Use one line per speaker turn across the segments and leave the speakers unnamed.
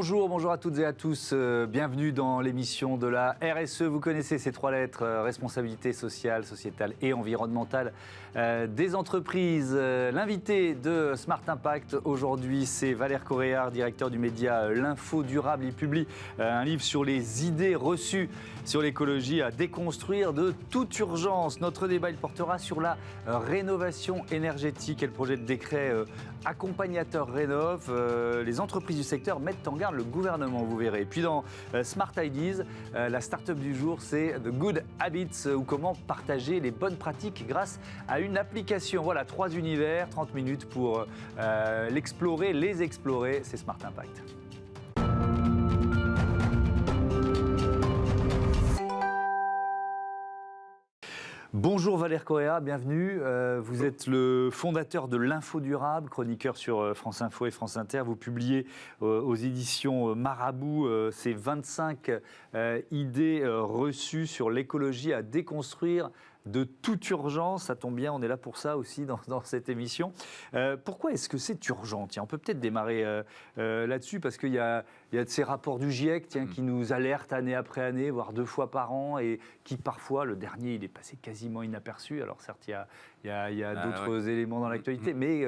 Bonjour à toutes et à tous. Bienvenue dans l'émission de la RSE. Vous connaissez ces trois lettres, responsabilité sociale, sociétale et environnementale des entreprises. L'invité de Smart Impact aujourd'hui, c'est Valère Coréard, directeur du média L'Info Durable. Il publie un livre sur les idées reçues sur l'écologie à déconstruire de toute urgence. Notre débat, il portera sur la rénovation énergétique et le projet de décret accompagnateur Rénov'. Les entreprises du secteur mettent en garde le gouvernement, vous verrez. Et puis dans Smart Ideas, la start-up du jour, c'est The Good Habits, ou comment partager les bonnes pratiques grâce à une application. Voilà, 3 univers, 30 minutes pour les explorer. C'est Smart Impact. Bonjour Valère Coréard, bienvenue. Vous êtes le fondateur de l'Info Durable, chroniqueur sur France Info et France Inter. Vous publiez aux éditions Marabout ces 25 idées reçues sur l'écologie à déconstruire de toute urgence. Ça tombe bien, on est là pour ça aussi dans cette émission. Pourquoi est-ce que c'est urgent? Tiens, on peut peut-être démarrer là-dessus, parce qu'il y a de ces rapports du GIEC qui nous alertent année après année, voire 2 fois par an, et qui parfois, le dernier, il est passé quasiment inaperçu. Alors certes, il y a d'autres éléments dans l'actualité, mais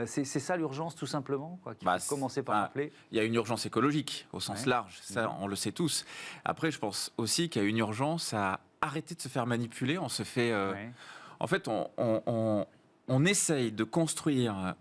c'est ça l'urgence tout simplement, quoi, qu'il faut commencer par rappeler.
Il y a une urgence écologique au sens large, ça on le sait tous. Après, je pense aussi qu'il y a une urgence à arrêter de se faire manipuler. On se fait, en fait, on essaye de construire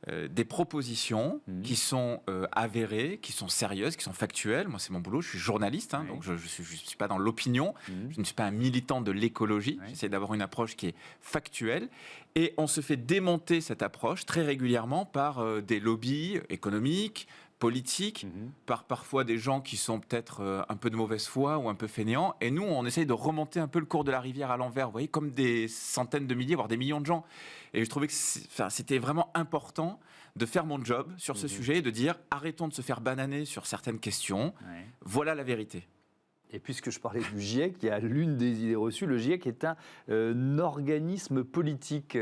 des propositions qui sont avérées, qui sont sérieuses, qui sont factuelles. Moi, c'est mon boulot, je suis journaliste, donc je ne suis pas dans l'opinion, je ne suis pas un militant de l'écologie, j'essaie d'avoir une approche qui est factuelle, et on se fait démonter cette approche très régulièrement par des lobbies économiques, politiques, par parfois des gens qui sont peut-être un peu de mauvaise foi ou un peu fainéants, et nous on essaye de remonter un peu le cours de la rivière à l'envers, vous voyez, comme des centaines de milliers, voire des millions de gens. Et je trouvais que c'était vraiment important de faire mon job sur ce sujet et de dire arrêtons de se faire bananer sur certaines questions, voilà la vérité.
Et puisque je parlais du GIEC, il y a l'une des idées reçues. Le GIEC est un organisme politique.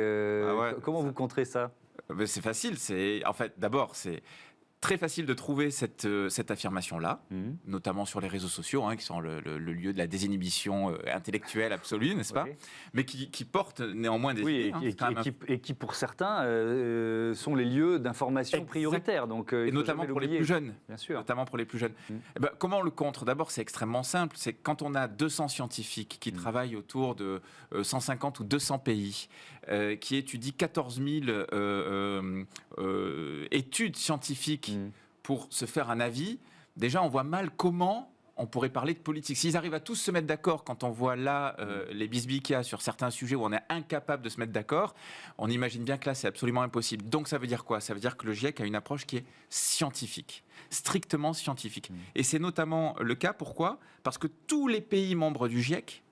Comment vous contrez ça?
C'est facile, en fait, d'abord, c'est très facile de trouver cette affirmation-là, notamment sur les réseaux sociaux, qui sont le lieu de la désinhibition intellectuelle absolue, n'est-ce pas? Mais qui portent néanmoins des idées.
Et qui, pour certains, sont les lieux d'information prioritaires. Donc,
et notamment pour les plus jeunes.
Bien sûr.
Notamment pour les plus jeunes. Comment on le contre? D'abord, c'est extrêmement simple. C'est quand on a 200 scientifiques qui travaillent autour de 150 ou 200 pays, qui étudient 14 000 études scientifiques pour se faire un avis, déjà on voit mal comment on pourrait parler de politique. S'ils arrivent à tous se mettre d'accord, quand on voit là les bisbilles qu'il y a sur certains sujets où on est incapable de se mettre d'accord, on imagine bien que là c'est absolument impossible. Donc ça veut dire quoi? Ça veut dire que le GIEC a une approche qui est scientifique, strictement scientifique. Et c'est notamment le cas, pourquoi? Parce que tous les pays membres du GIEC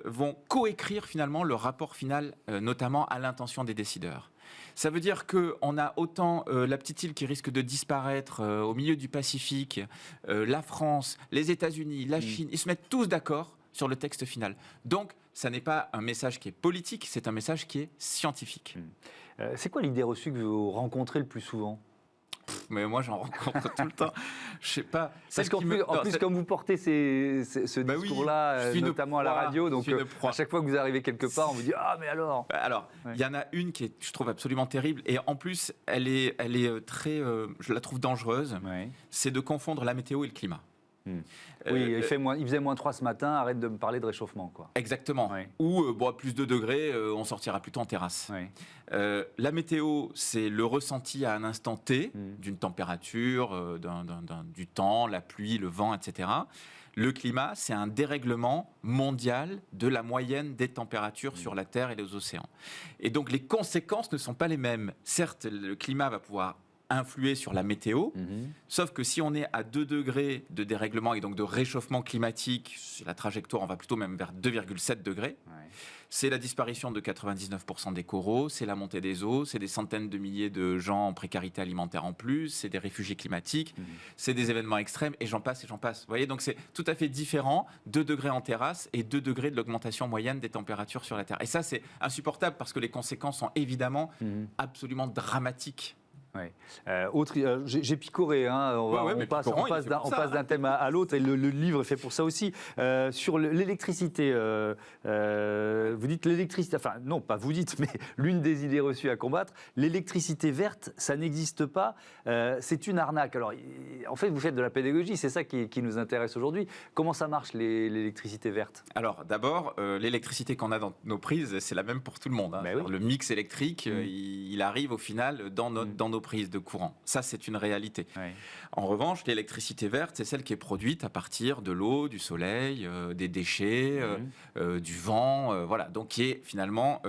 vont coécrire finalement le rapport final, notamment à l'intention des décideurs. Ça veut dire qu'on a autant la petite île qui risque de disparaître au milieu du Pacifique, la France, les États-Unis, la Chine, ils se mettent tous d'accord sur le texte final. Donc, ça n'est pas un message qui est politique, c'est un message qui est scientifique.
C'est quoi l'idée reçue que vous rencontrez le plus souvent?
Mais moi, j'en rencontre tout le temps. Je sais pas.
Parce qu'en plus, comme vous portez ce discours-là, notamment à la radio, donc à chaque fois que vous arrivez quelque part, on vous dit « Ah, mais alors !»
Alors, il y en a une qui est, je trouve, absolument terrible. Et en plus, elle est très, je la trouve dangereuse. C'est de confondre la météo et le climat.
Oui, il faisait -3 ce matin, arrête de me parler de réchauffement, quoi.
Exactement. Ou à plus de degrés, on sortira plutôt en terrasse. La météo, c'est le ressenti à un instant T d'une température, du temps, la pluie, le vent, etc. Le climat, c'est un dérèglement mondial de la moyenne des températures sur la Terre et les océans. Et donc les conséquences ne sont pas les mêmes. Certes, le climat va pouvoir influer sur la météo, sauf que si on est à 2 degrés de dérèglement et donc de réchauffement climatique, la trajectoire, on va plutôt même vers 2,7 degrés, c'est la disparition de 99% des coraux, c'est la montée des eaux, c'est des centaines de milliers de gens en précarité alimentaire en plus, c'est des réfugiés climatiques, c'est des événements extrêmes, et j'en passe et j'en passe. Vous voyez, donc c'est tout à fait différent, 2 degrés en terrasse et 2 degrés de l'augmentation moyenne des températures sur la Terre. Et ça, c'est insupportable parce que les conséquences sont évidemment absolument dramatiques
Ouais. J'ai picoré, hein, on passe d'un thème à l'autre, et le livre est fait pour ça aussi. Sur l'électricité, vous dites l'électricité, enfin non, pas vous dites, mais l'une des idées reçues à combattre, l'électricité verte, ça n'existe pas, c'est une arnaque. Alors, en fait, vous faites de la pédagogie, c'est ça qui nous intéresse aujourd'hui. Comment ça marche, l'électricité verte?
Alors, d'abord, l'électricité qu'on a dans nos prises, c'est la même pour tout le monde. Hein.
Ben oui.
Le mix électrique, il arrive au final dans nos prises de courant. Ça, c'est une réalité.
Oui.
En revanche, l'électricité verte, c'est celle qui est produite à partir de l'eau, du soleil, des déchets, du vent, voilà. Donc, qui est finalement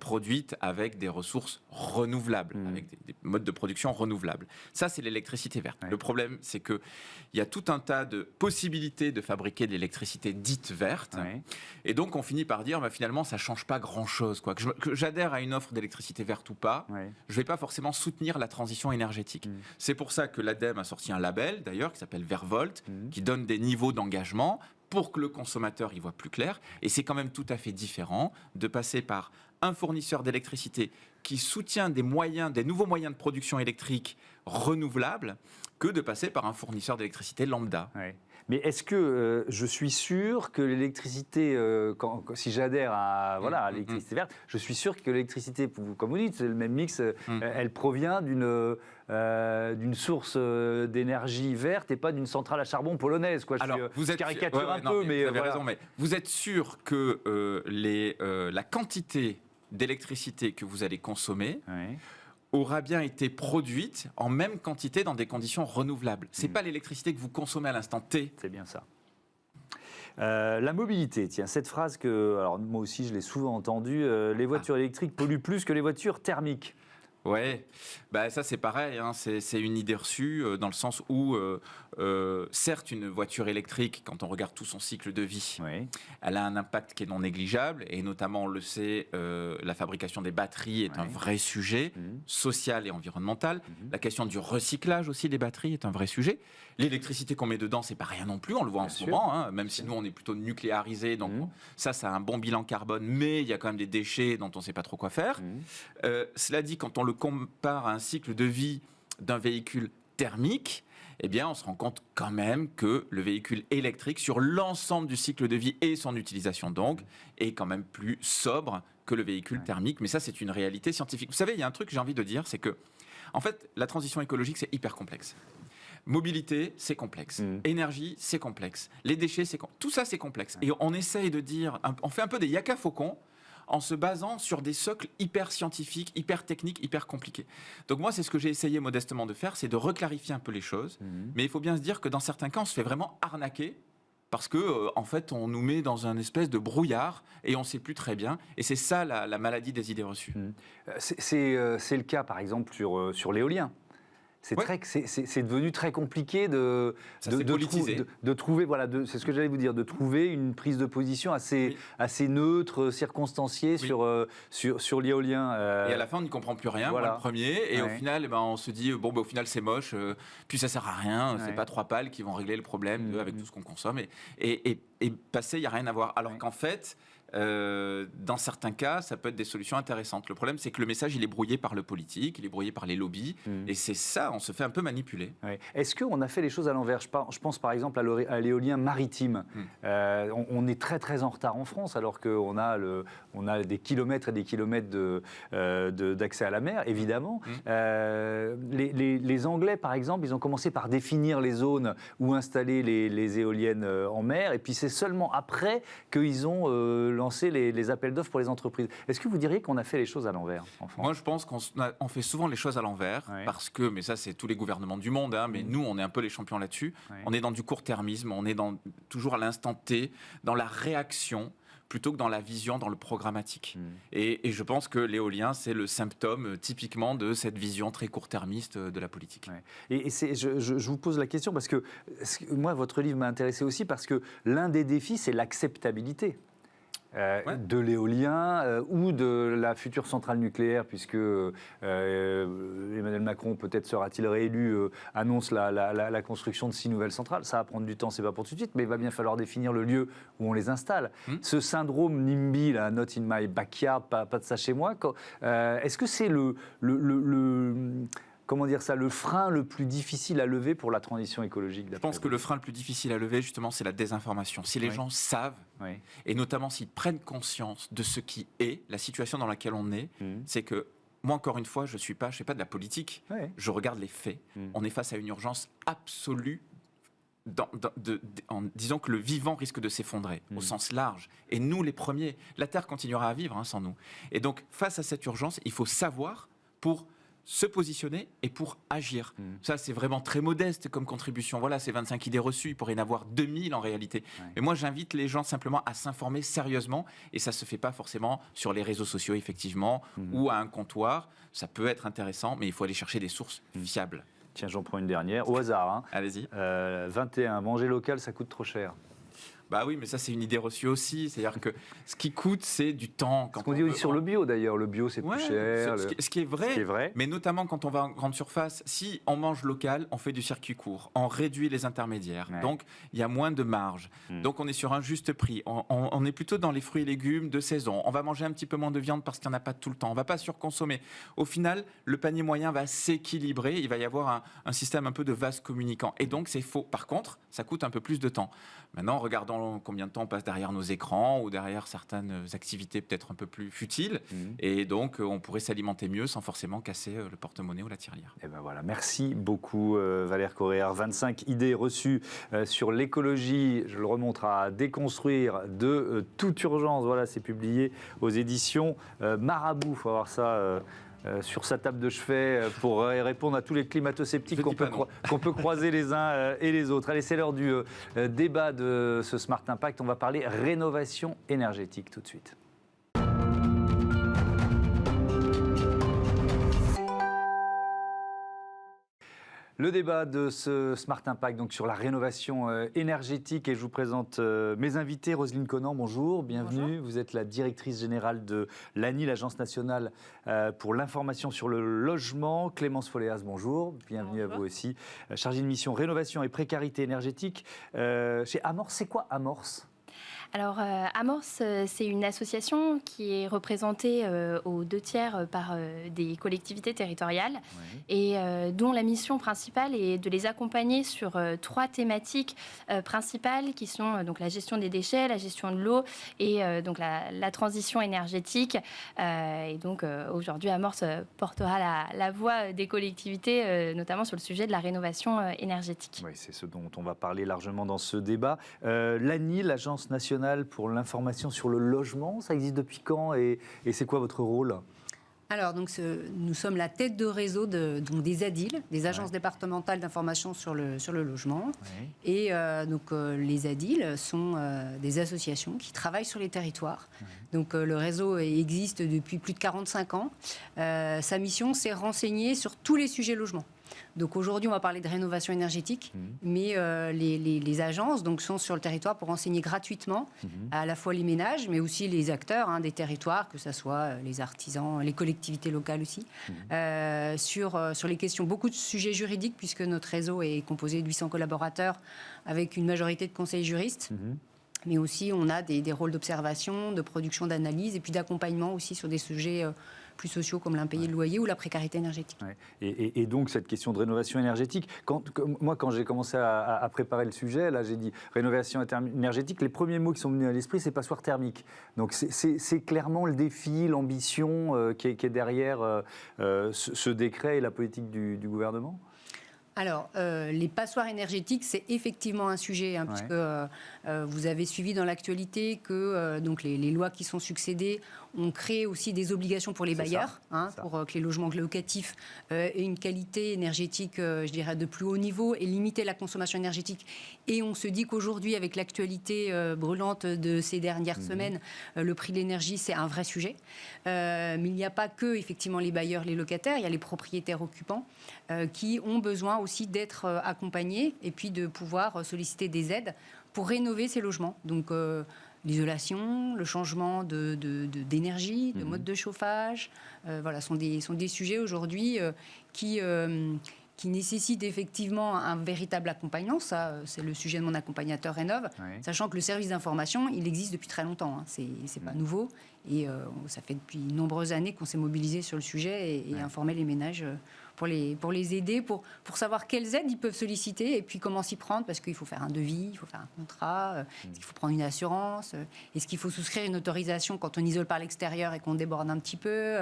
produite avec des ressources renouvelables, avec des modes de production renouvelables. Ça, c'est l'électricité verte.
Oui.
Le problème, c'est qu'il y a tout un tas de possibilités de fabriquer de l'électricité dite verte.
Oui.
Et donc, on finit par dire, finalement, ça ne change pas grand-chose. Que j'adhère à une offre d'électricité verte ou pas,
Oui.
je ne vais pas forcément soutenir la transition énergétique. C'est pour ça que l'ADEME a sorti un label, d'ailleurs, qui s'appelle Vervolt, qui donne des niveaux d'engagement pour que le consommateur y voit plus clair. Et c'est quand même tout à fait différent de passer par un fournisseur d'électricité qui soutient des nouveaux moyens de production électrique renouvelables, que de passer par un fournisseur d'électricité lambda.
Oui. Mais est-ce que je suis sûr que l'électricité, si j'adhère à l'électricité verte, je suis sûr que l'électricité, comme vous dites, c'est le même mix, elle provient d'une source d'énergie verte et pas d'une centrale à charbon polonaise, quoi. Je caricature un peu, mais
vous avez raison. Mais vous êtes sûr que la quantité d'électricité que vous allez consommer aura bien été produite en même quantité dans des conditions renouvelables. C'est pas l'électricité que vous consommez à l'instant T.
C'est bien ça. La mobilité, tiens, cette phrase alors moi aussi je l'ai souvent entendue, les voitures électriques polluent plus que les voitures thermiques.
Ouais, ça c'est pareil, hein. C'est une idée reçue dans le sens où, certes, une voiture électrique, quand on regarde tout son cycle de vie, elle a un impact qui est non négligeable, et notamment, on le sait, la fabrication des batteries est un vrai sujet, social et environnemental. La question du recyclage aussi des batteries est un vrai sujet. L'électricité qu'on met dedans, c'est pas rien non plus, on le voit en ce moment, hein, même si nous on est plutôt nucléarisé, donc ça a un bon bilan carbone, mais il y a quand même des déchets dont on ne sait pas trop quoi faire. Cela dit, quand on le compare à un cycle de vie d'un véhicule thermique, eh bien, on se rend compte quand même que le véhicule électrique, sur l'ensemble du cycle de vie et son utilisation donc, est quand même plus sobre que le véhicule thermique. Mais ça, c'est une réalité scientifique. Vous savez, il y a un truc que j'ai envie de dire, c'est que, en fait, la transition écologique, c'est hyper complexe. Mobilité, c'est complexe. Énergie, c'est complexe. Les déchets, tout ça, c'est complexe. Et on essaye de dire, on fait un peu des yaka faucons, en se basant sur des socles hyper scientifiques, hyper techniques, hyper compliqués. Donc moi, c'est ce que j'ai essayé modestement de faire, c'est de reclarifier un peu les choses. Mais il faut bien se dire que dans certains cas, on se fait vraiment arnaquer parce que, en fait, on nous met dans un espèce de brouillard et on ne sait plus très bien. Et c'est ça la maladie des idées reçues.
C'est le cas, par exemple, sur l'éolien. C'est devenu très compliqué de trouver, voilà, c'est ce que j'allais vous dire, de trouver une prise de position assez neutre, circonstanciée sur l'éolien.
Et à la fin, on n'y comprend plus rien, moi, le premier. Et au final, on se dit, au final, c'est moche, puis ça sert à rien, c'est pas 3 pales qui vont régler le problème avec tout ce qu'on consomme. Et passer, il n'y a rien à voir. Alors qu'en fait, dans certains cas, ça peut être des solutions intéressantes. Le problème, c'est que le message, il est brouillé par le politique, il est brouillé par les lobbies, et c'est ça, on se fait un peu manipuler.
Est-ce qu'on a fait les choses à l'envers? Je pense par exemple à l'éolien maritime. On est très très en retard en France, alors qu'on a des kilomètres et des kilomètres d'accès à la mer, évidemment. Les Anglais, par exemple, ils ont commencé par définir les zones où installer les éoliennes en mer, et puis c'est seulement après qu'ils ont lancé les appels d'offres pour les entreprises. Est-ce que vous diriez qu'on a fait les choses à l'envers en France?
Moi, je pense qu'on fait souvent les choses à l'envers, parce que, mais ça, c'est tous les gouvernements du monde, hein, mais nous, on est un peu les champions là-dessus. On est dans du court-termisme, on est toujours à l'instant T, dans la réaction, plutôt que dans la vision, dans le programmatique. Et je pense que l'éolien, c'est le symptôme typiquement de cette vision très court-termiste de la politique.
Et je vous pose la question parce que moi, votre livre m'a intéressé aussi parce que l'un des défis, c'est l'acceptabilité. De l'éolien ou de la future centrale nucléaire, puisque Emmanuel Macron, peut-être sera-t-il réélu, annonce la construction de 6 nouvelles centrales. Ça va prendre du temps, c'est pas pour tout de suite, mais il va bien falloir définir le lieu où on les installe. Ce syndrome NIMBY, là, not in my backyard, pas de ça chez moi, est-ce que c'est comment dire ça, le frein le plus difficile à lever pour la transition écologique?
Je pense que le frein le plus difficile à lever, justement, c'est la désinformation. Si les gens savent, et notamment s'ils prennent conscience de ce qui est, la situation dans laquelle on est, c'est que moi, encore une fois, je ne fais pas de la politique, je regarde les faits. On est face à une urgence absolue en disant que le vivant risque de s'effondrer au sens large. Et nous, les premiers, la Terre continuera à vivre sans nous. Et donc, face à cette urgence, il faut savoir pour se positionner et pour agir. Ça, c'est vraiment très modeste comme contribution. Voilà, c'est 25 idées reçues. Il pourrait y en avoir 2000 en réalité. Mais moi, j'invite les gens simplement à s'informer sérieusement. Et ça ne se fait pas forcément sur les réseaux sociaux, effectivement, ou à un comptoir. Ça peut être intéressant, mais il faut aller chercher des sources fiables.
Tiens, j'en prends une dernière, au hasard. Hein.
Allez-y.
21, manger local, ça coûte trop cher.
Bah oui, mais ça, c'est une idée reçue aussi. C'est-à-dire que ce qui coûte, c'est du temps.
Ce qu'on dit aussi sur le bio, d'ailleurs. Le bio, c'est plus cher.
Ce qui est vrai, mais notamment quand on va en grande surface, si on mange local, on fait du circuit court, on réduit les intermédiaires. Donc, il y a moins de marge. Donc, on est sur un juste prix. On est plutôt dans les fruits et légumes de saison. On va manger un petit peu moins de viande parce qu'il n'y en a pas tout le temps. On ne va pas surconsommer. Au final, le panier moyen va s'équilibrer. Il va y avoir un système un peu de vase communicant. Et donc, c'est faux. Par contre, ça coûte un peu plus de temps. Maintenant, regardons combien de temps on passe derrière nos écrans ou derrière certaines activités peut-être un peu plus futiles. Et donc, on pourrait s'alimenter mieux sans forcément casser le porte-monnaie ou la tirelire.
Et ben voilà, merci beaucoup Valère Corréard. 25 idées reçues sur l'écologie. Je le remonte à déconstruire de toute urgence. Voilà, c'est publié aux éditions Marabout. Il faut avoir ça... sur sa table de chevet pour répondre à tous les climato-sceptiques qu'on peut croiser les uns et les autres. Allez, c'est l'heure du débat de ce Smart Impact. On va parler rénovation énergétique tout de suite. Le débat de ce Smart Impact donc sur la rénovation énergétique, et je vous présente mes invités. Roselyne Conan, bonjour, bienvenue. Bonjour. Vous êtes la directrice générale de l'ANI, l'Agence nationale pour l'information sur le logement. Clémence Folléas, bonjour, bienvenue à vous aussi. Chargée de mission rénovation et précarité énergétique chez Amorce. C'est quoi Amorce ?
Alors, Amorce, c'est une association qui est représentée aux 2/3 par des collectivités territoriales et dont la mission principale est de les accompagner sur 3 thématiques principales qui sont donc la gestion des déchets, la gestion de l'eau et donc la transition énergétique. Et donc, aujourd'hui, Amorce portera la voix des collectivités, notamment sur le sujet de la rénovation énergétique.
Oui, c'est ce dont on va parler largement dans ce débat. L'ANI, l'Agence nationale pour l'information sur le logement, ça existe depuis quand et c'est quoi votre rôle ?
Alors, donc, nous sommes la tête de réseau donc des ADIL, des agences départementales d'information sur le logement. Et donc, les ADIL sont des associations qui travaillent sur les territoires. Donc, le réseau existe depuis plus de 45 ans. Sa mission, c'est renseigner sur tous les sujets logement. Donc aujourd'hui, on va parler de rénovation énergétique, mais les agences donc, sont sur le territoire pour renseigner gratuitement à la fois les ménages, mais aussi les acteurs des territoires, que ce soit les artisans, les collectivités locales aussi, sur les questions, beaucoup de sujets juridiques, puisque notre réseau est composé de 800 collaborateurs avec une majorité de conseillers juristes. Mais aussi, on a des rôles d'observation, de production, d'analyse, et puis d'accompagnement aussi sur des sujets plus sociaux comme l'impayé de loyer ou la précarité énergétique.
Et donc, cette question de rénovation énergétique, moi, quand j'ai commencé à préparer le sujet, là, j'ai dit rénovation énergétique, les premiers mots qui sont venus à l'esprit, c'est passoire thermique. Donc, c'est clairement le défi, l'ambition qui est derrière ce décret et la politique du gouvernement ?
Alors, les passoires énergétiques, c'est effectivement un sujet, puisque vous avez suivi dans l'actualité que donc les lois qui sont succédées ont créé aussi des obligations pour les bailleurs, pour que les logements locatifs aient une qualité énergétique, je dirais, de plus haut niveau et limiter la consommation énergétique. Et on se dit qu'aujourd'hui, avec l'actualité brûlante de ces dernières semaines, le prix de l'énergie, c'est un vrai sujet. Mais il n'y a pas que, effectivement, les bailleurs, les locataires, il y a les propriétaires occupants qui ont besoin aussi d'être accompagnés et puis de pouvoir solliciter des aides pour rénover ces logements. Donc, l'isolation, le changement d'énergie, de mode de chauffage, voilà, sont des sujets aujourd'hui qui nécessitent effectivement un véritable accompagnement. Ça, c'est le sujet de mon accompagnateur Rénov', sachant que le service d'information, il existe depuis très longtemps. C'est pas nouveau. Et ça fait depuis de nombreuses années qu'on s'est mobilisé sur le sujet et informé les ménages les aider, pour savoir quelles aides ils peuvent solliciter et puis comment s'y prendre, parce qu'il faut faire un devis, il faut faire un contrat, est-ce qu'il faut prendre une assurance, est-ce qu'il faut souscrire une autorisation quand on isole par l'extérieur et qu'on déborde un petit peu,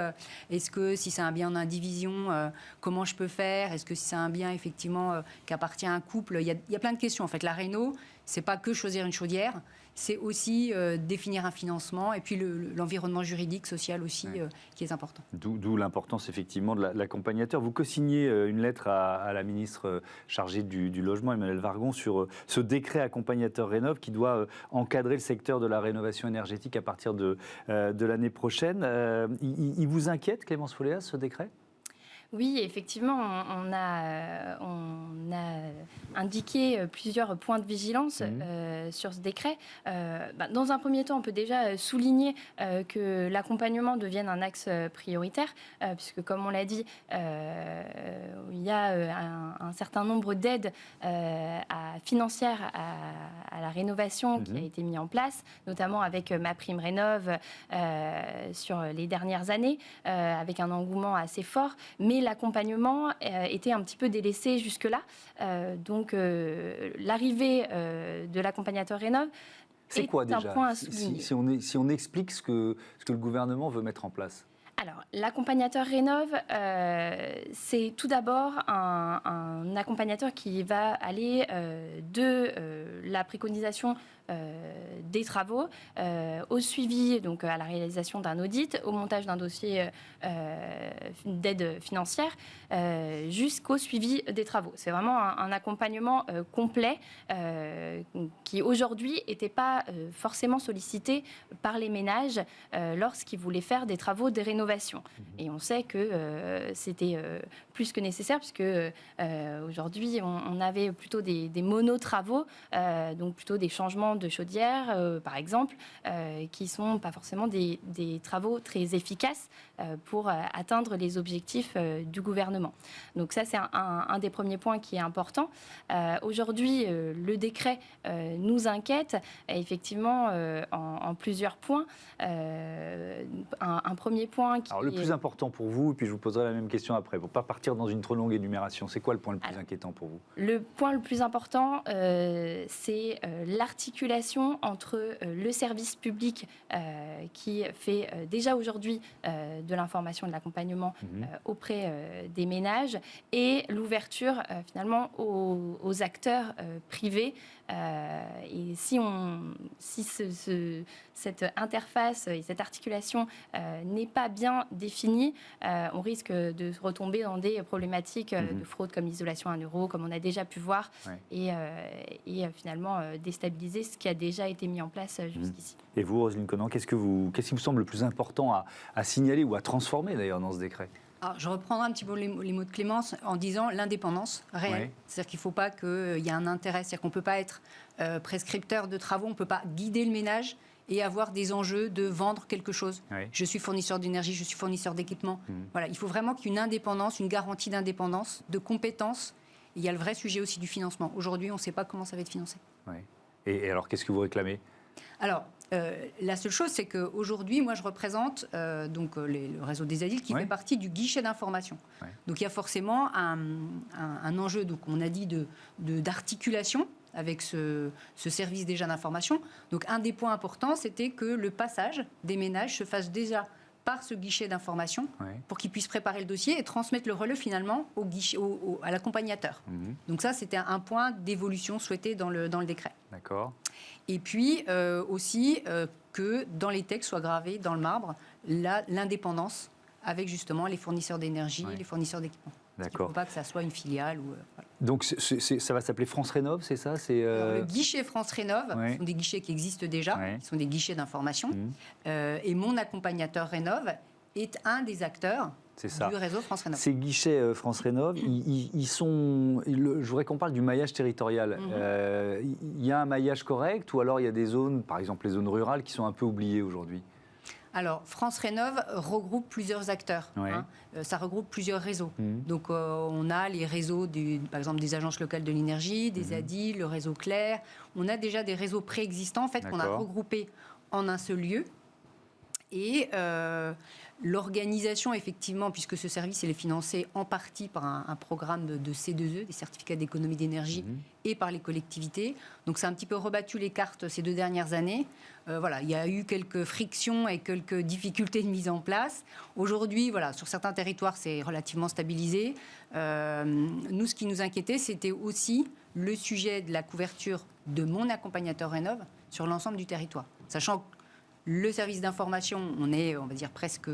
est-ce que si c'est un bien en indivision, comment je peux faire, est-ce que si c'est un bien effectivement qui appartient à un couple, il y a plein de questions. En fait, la réno, c'est pas que choisir une chaudière, c'est aussi définir un financement et puis l'environnement juridique, social aussi, qui est important.
D'où l'importance effectivement de l'accompagnateur. Vous co-signez une lettre à la ministre chargée du logement, Emmanuelle Wargon, sur ce décret accompagnateur Rénov' qui doit encadrer le secteur de la rénovation énergétique à partir de l'année prochaine. Il vous inquiète, Clémence Folléas, ce décret ?
Oui, effectivement, on a indiqué plusieurs points de vigilance sur ce décret. Dans un premier temps, on peut déjà souligner que l'accompagnement devienne un axe prioritaire, puisque comme on l'a dit, il y a un certain nombre d'aides financières à la rénovation qui a été mis en place, notamment avec MaPrimeRénov' sur les dernières années, avec un engouement assez fort. Mais l'accompagnement était un petit peu délaissé jusque-là. Donc, l'arrivée de l'accompagnateur Rénov'
c'est quoi déjà
un point à souligner.
Si on explique ce que le gouvernement veut mettre en place.
Alors, l'accompagnateur Rénov', c'est tout d'abord un accompagnateur qui va aller de la préconisation des travaux au suivi, donc à la réalisation d'un audit, au montage d'un dossier d'aide financière, jusqu'au suivi des travaux. C'est vraiment un accompagnement complet qui aujourd'hui n'était pas forcément sollicité par les ménages lorsqu'ils voulaient faire des travaux de rénovation. Et on sait que c'était plus que nécessaire, puisque aujourd'hui on avait plutôt des monotravaux, donc plutôt des changements de chaudière, par exemple, qui ne sont pas forcément des travaux très efficaces pour atteindre les objectifs du gouvernement. Donc ça, c'est un des premiers points qui est important. Aujourd'hui, le décret nous inquiète, effectivement, en plusieurs points. Un premier point qui...
Alors, le plus important pour vous, et puis je vous poserai la même question après, pour ne pas partir dans une trop longue énumération, c'est quoi le point le plus inquiétant pour vous ?
Le point le plus important, c'est l'articulation entre le service public qui fait déjà aujourd'hui de l'information et de l'accompagnement auprès des ménages et l'ouverture finalement aux acteurs privés. Et si cette interface et cette articulation n'est pas bien définie, on risque de retomber dans des problématiques de fraude comme l'isolation à 1 euro, comme on a déjà pu voir, et finalement déstabiliser ce qui a déjà été mis en place jusqu'ici.
Et vous, Roselyne Conant, qu'est-ce qui vous semble le plus important à signaler ou à transformer d'ailleurs dans ce décret ?
Alors, je reprendrai un petit peu les mots de Clémence en disant l'indépendance réelle. C'est-à-dire qu'il ne faut pas qu'il y ait un intérêt. C'est-à-dire qu'on ne peut pas être prescripteur de travaux, on ne peut pas guider le ménage et avoir des enjeux de vendre quelque chose. Je suis fournisseur d'énergie, je suis fournisseur d'équipement. Voilà, il faut vraiment qu'il y ait une indépendance, une garantie d'indépendance, de compétences. Il y a le vrai sujet aussi du financement. Aujourd'hui, on ne sait pas comment ça va être financé.
Et alors, qu'est-ce que vous réclamez ?
Alors, la seule chose, c'est qu'aujourd'hui, moi, je représente le réseau des ADIL qui fait partie du guichet d'information. Donc, il y a forcément un enjeu, donc, on a dit, d'articulation avec ce service déjà d'information. Donc, un des points importants, c'était que le passage des ménages se fasse déjà par ce guichet d'information pour qu'ils puissent préparer le dossier et transmettre le relais finalement à l'accompagnateur. Donc ça, c'était un point d'évolution souhaité dans le décret.
D'accord.
Et puis aussi que dans les textes soit gravé dans le marbre l'indépendance avec justement les fournisseurs d'énergie, les fournisseurs d'équipements. D'accord. Il ne faut pas que ça soit une filiale.
Donc ça va s'appeler France Rénov', c'est ça ?
Le guichet France Rénov', ce sont des guichets qui existent déjà, qui sont des guichets d'information. Et mon accompagnateur Rénov' est un des acteurs du réseau France Rénov'.
Ces guichets France Rénov', ils sont... je voudrais qu'on parle du maillage territorial. Il y a un maillage correct ou alors il y a des zones, par exemple les zones rurales, qui sont un peu oubliées aujourd'hui ?
Alors, France Rénov' regroupe plusieurs acteurs. Ça regroupe plusieurs réseaux. Donc, on a les réseaux, par exemple, des agences locales de l'énergie, des ADIL, le réseau Clair. On a déjà des réseaux préexistants, en fait, qu'on a regroupés en un seul lieu. Et l'organisation, effectivement, puisque ce service il est financé en partie par un programme de C2E, des certificats d'économie d'énergie, et par les collectivités. Donc, ça a un petit peu rebattu les cartes ces 2 dernières années. Voilà, il y a eu quelques frictions et quelques difficultés de mise en place. Aujourd'hui, voilà, sur certains territoires, c'est relativement stabilisé. Nous, ce qui nous inquiétait, c'était aussi le sujet de la couverture de mon accompagnateur Rénov' sur l'ensemble du territoire. Sachant que le service d'information, on va dire, presque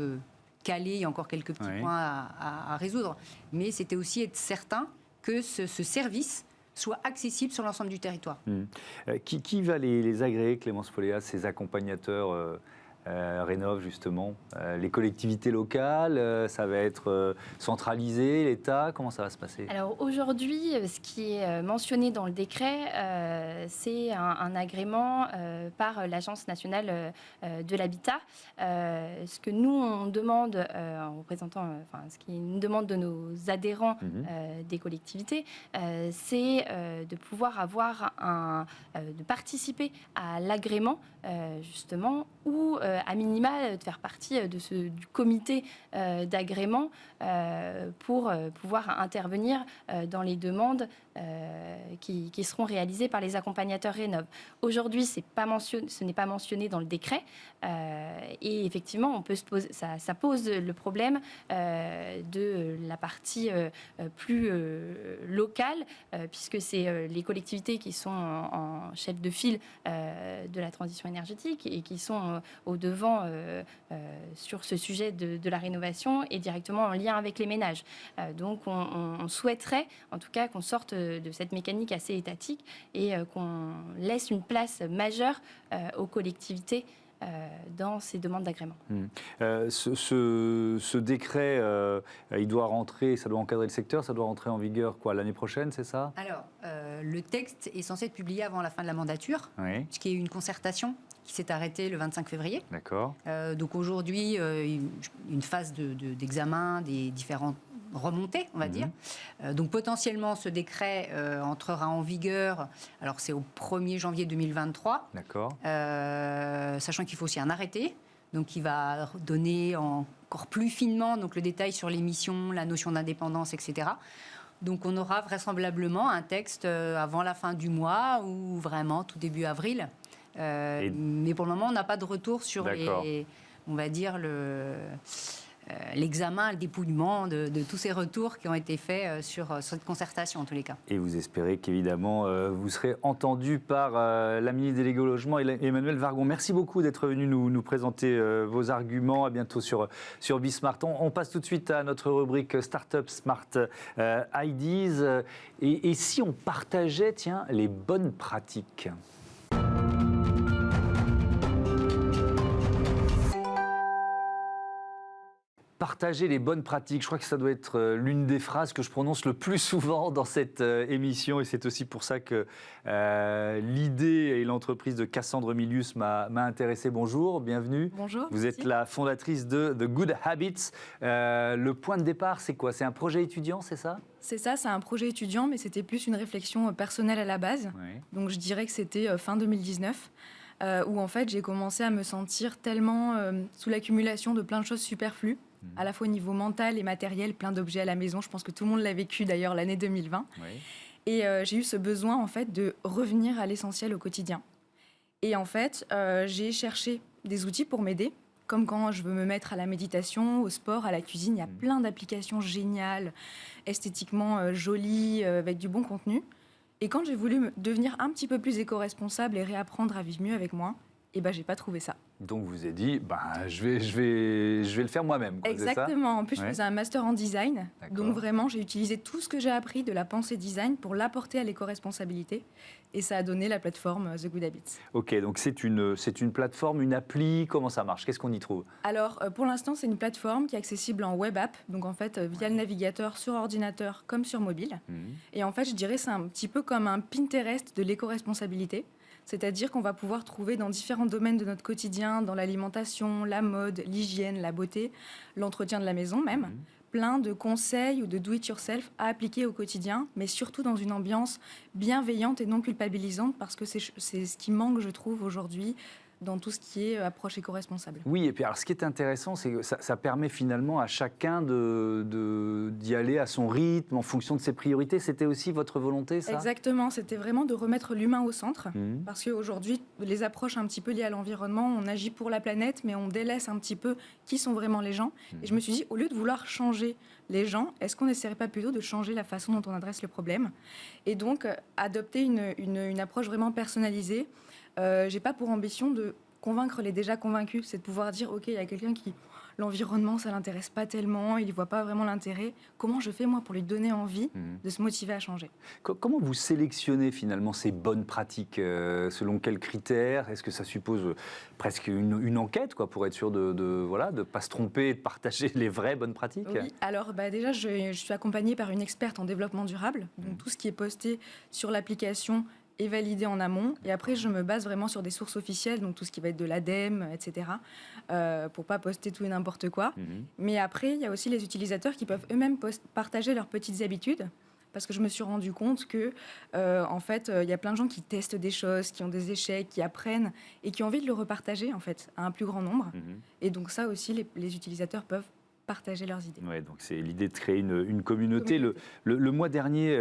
calé, il y a encore quelques petits points à résoudre. Mais c'était aussi être certain que ce service soit accessible sur l'ensemble du territoire.
Qui va les agréer, Clémence Poléas, ces accompagnateurs Rénov', justement les collectivités locales, ça va être centralisé, l'État, comment ça va se passer?
Alors aujourd'hui, ce qui est mentionné dans le décret, c'est un agrément par l'Agence nationale de l'habitat. Ce que nous, on demande en représentant, ce qui nous demande de nos adhérents des collectivités, c'est de pouvoir avoir de participer à l'agrément, justement, ou à minima de faire partie du comité d'agrément pour pouvoir intervenir dans les demandes qui seront réalisées par les accompagnateurs Rénov'. Aujourd'hui, ce n'est pas mentionné dans le décret et effectivement, on peut se poser, ça pose le problème de la partie plus locale, puisque c'est les collectivités qui sont en chef de file de la transition énergétique et qui sont au devant sur ce sujet de la rénovation et directement en lien avec les ménages. Donc on souhaiterait en tout cas qu'on sorte de cette mécanique assez étatique et qu'on laisse une place majeure aux collectivités dans ces demandes d'agrément.
Ce décret, il doit rentrer, ça doit encadrer le secteur, ça doit rentrer en vigueur l'année prochaine, c'est ça?
Alors, le texte est censé être publié avant la fin de la mandature, puisqu'il y a eu une concertation qui s'est arrêtée le 25 février.
D'accord.
Donc aujourd'hui, une phase d'examen des différentes remontées, on va dire. Donc potentiellement, ce décret entrera en vigueur, alors c'est au 1er janvier 2023.
D'accord.
Sachant qu'il faut aussi un arrêté, donc qui va donner encore plus finement donc, le détail sur les missions, la notion d'indépendance, etc. Donc on aura vraisemblablement un texte avant la fin du mois ou vraiment tout début avril. Mais pour le moment, on n'a pas de retour sur on va dire l'examen, le dépouillement de tous ces retours qui ont été faits sur cette concertation en tous les cas.
Et vous espérez qu'évidemment vous serez entendu par la ministre déléguée au logement, Emmanuelle Wargon. Merci beaucoup d'être venu nous présenter vos arguments. À bientôt sur Bismart. On passe tout de suite à notre rubrique Startup Smart Ideas. Et si on partageait les bonnes pratiques? Partager les bonnes pratiques, je crois que ça doit être l'une des phrases que je prononce le plus souvent dans cette émission et c'est aussi pour ça que l'idée et l'entreprise de Cassandre Milius m'a intéressé. Bonjour, bienvenue.
Bonjour.
Vous êtes la fondatrice de The Good Habits. Le point de départ, c'est quoi? C'est un projet étudiant, c'est ça?
C'est ça, c'est un projet étudiant, mais c'était plus une réflexion personnelle à la base. Oui. Donc je dirais que c'était fin 2019. Où en fait j'ai commencé à me sentir tellement sous l'accumulation de plein de choses superflues, à la fois au niveau mental et matériel, plein d'objets à la maison. Je pense que tout le monde l'a vécu d'ailleurs l'année 2020. Oui. Et j'ai eu ce besoin en fait de revenir à l'essentiel au quotidien. Et en fait, j'ai cherché des outils pour m'aider, comme quand je veux me mettre à la méditation, au sport, à la cuisine. Il y a plein d'applications géniales, esthétiquement jolies, avec du bon contenu. Et quand j'ai voulu devenir un petit peu plus éco-responsable et réapprendre à vivre mieux avec moi, j'ai pas trouvé ça.
Donc vous avez dit, je vais le faire moi-même.
Exactement. En plus, je faisais un master en design. Donc vraiment, j'ai utilisé tout ce que j'ai appris de la pensée design pour l'apporter à l'éco-responsabilité. Et ça a donné la plateforme The Good Habits.
Ok, donc c'est une plateforme, une appli. Comment ça marche? Qu'est-ce qu'on y trouve?
Alors, pour l'instant, c'est une plateforme qui est accessible en web app. Donc en fait, via le navigateur sur ordinateur comme sur mobile. Et en fait, je dirais c'est un petit peu comme un Pinterest de l'éco-responsabilité. C'est-à-dire qu'on va pouvoir trouver dans différents domaines de notre quotidien, dans l'alimentation, la mode, l'hygiène, la beauté, l'entretien de la maison même, plein de conseils ou de do-it-yourself à appliquer au quotidien, mais surtout dans une ambiance bienveillante et non culpabilisante, parce que c'est ce qui manque, je trouve, aujourd'hui, dans tout ce qui est approche éco-responsable.
Oui, et puis alors ce qui est intéressant, c'est que ça permet finalement à chacun d'y aller à son rythme, en fonction de ses priorités. C'était aussi votre volonté, ça ?
Exactement, c'était vraiment de remettre l'humain au centre, parce qu'aujourd'hui, les approches un petit peu liées à l'environnement, on agit pour la planète, mais on délaisse un petit peu qui sont vraiment les gens. Et je me suis dit, au lieu de vouloir changer les gens, est-ce qu'on n'essaierait pas plutôt de changer la façon dont on adresse le problème ? Et donc, adopter une approche vraiment personnalisée. J'ai pas pour ambition de convaincre les déjà convaincus, c'est de pouvoir dire ok, il y a quelqu'un qui l'environnement ça l'intéresse pas tellement, il y voit pas vraiment l'intérêt. Comment je fais moi pour lui donner envie de se motiver à changer ?
Comment vous sélectionnez finalement ces bonnes pratiques selon quels critères ? Est-ce que ça suppose presque une enquête pour être sûr de pas se tromper et de partager les vraies bonnes pratiques ?
Oui, alors déjà je suis accompagnée par une experte en développement durable, donc tout ce qui est posté sur l'application est validé en amont. Et après, je me base vraiment sur des sources officielles, donc tout ce qui va être de l'ADEME, etc., pour pas poster tout et n'importe quoi. Mais après, il y a aussi les utilisateurs qui peuvent eux-mêmes partager leurs petites habitudes. Parce que je me suis rendu compte que, en fait, il y a plein de gens qui testent des choses, qui ont des échecs, qui apprennent et qui ont envie de le repartager, en fait, à un plus grand nombre. Et donc ça aussi, les utilisateurs peuvent partager leurs idées.
Ouais, donc c'est l'idée de créer une communauté. Le mois dernier,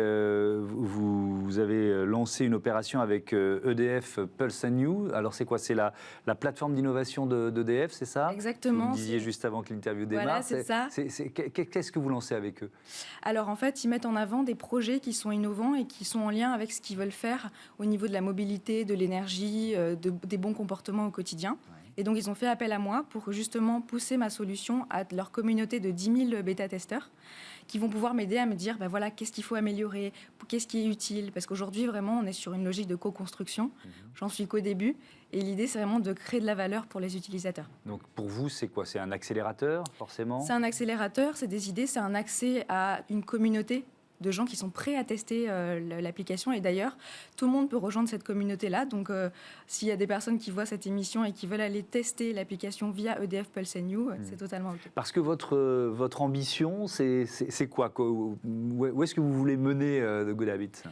vous avez lancé une opération avec EDF Pulse & You. Alors c'est quoi ? C'est la plateforme d'innovation d'EDF, c'est ça ?
Exactement.
Vous disiez juste avant que l'interview démarre.
Voilà, c'est ça.
Qu'est-ce que vous lancez avec eux ?
Alors en fait, ils mettent en avant des projets qui sont innovants et qui sont en lien avec ce qu'ils veulent faire au niveau de la mobilité, de l'énergie, des bons comportements au quotidien. Ouais. Et donc, ils ont fait appel à moi pour justement pousser ma solution à leur communauté de 10 000 bêta-testeurs qui vont pouvoir m'aider à me dire, ben voilà, qu'est-ce qu'il faut améliorer, qu'est-ce qui est utile. Parce qu'aujourd'hui, vraiment, on est sur une logique de co-construction. J'en suis qu'au début. Et l'idée, c'est vraiment de créer de la valeur pour les utilisateurs.
Donc, pour vous, c'est quoi ? C'est un accélérateur, forcément ?
C'est un accélérateur, c'est des idées, c'est un accès à une communauté de gens qui sont prêts à tester l'application. Et d'ailleurs, tout le monde peut rejoindre cette communauté-là. Donc, s'il y a des personnes qui voient cette émission et qui veulent aller tester l'application via EDF Pulse & You, c'est totalement OK.
Parce que votre ambition, c'est quoi ? Où est-ce que vous voulez mener The Good Habits ?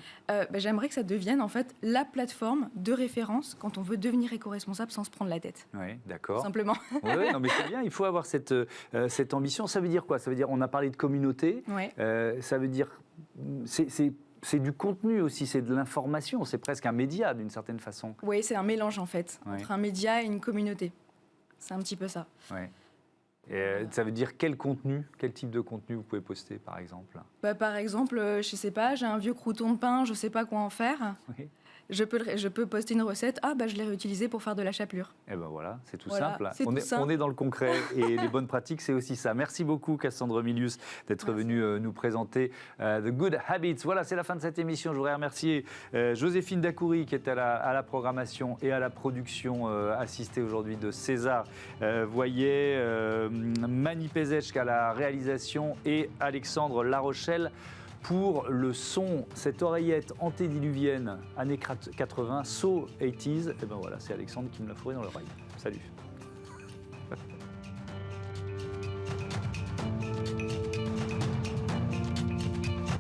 J'aimerais que ça devienne en fait la plateforme de référence quand on veut devenir éco-responsable sans se prendre la tête.
Oui, d'accord.
Tout simplement.
Oui, non, mais c'est bien, il faut avoir cette ambition. Ça veut dire quoi ? Ça veut dire, on a parlé de communauté, ça veut dire... C'est du contenu aussi, c'est de l'information, c'est presque un média d'une certaine façon.
Oui, c'est un mélange en fait, entre un média et une communauté. C'est un petit peu ça.
Ouais. Ça veut dire quel contenu, quel type de contenu vous pouvez poster par exemple ?
Par exemple, je sais pas, j'ai un vieux crouton de pain, je sais pas quoi en faire. Oui. Je peux poster une recette, je l'ai réutilisée pour faire de la chapelure. Et ben voilà, c'est tout simple. On est dans le concret et les bonnes pratiques, c'est aussi ça. Merci beaucoup Cassandre Milius d'être venue nous présenter The Good Habits. Voilà, c'est la fin de cette émission. Je voudrais remercier Joséphine Dacoury qui est à la programmation et à la production assistée aujourd'hui de César Voyer, Mani Pezec à la réalisation et Alexandre Larochelle pour le son, cette oreillette antédiluvienne, années 80, so 80s. Et ben voilà, c'est Alexandre qui me l'a fourré dans l'oreille. Salut.